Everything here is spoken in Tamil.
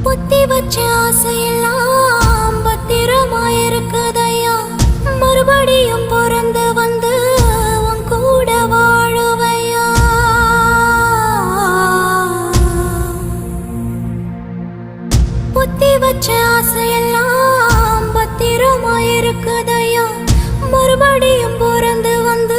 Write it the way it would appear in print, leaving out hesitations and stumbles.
பொத்தி வச்ச ஆசையெல்லாம் பத்திரமாயிருக்குதையா. மறுபடியும் பிறந்து வந்து உன் கூட வாழுவையா. பொத்தி வச்ச ஆசையெல்லாம் பத்திரமாயிருக்குதையா. மறுபடியும் பிறந்து வந்து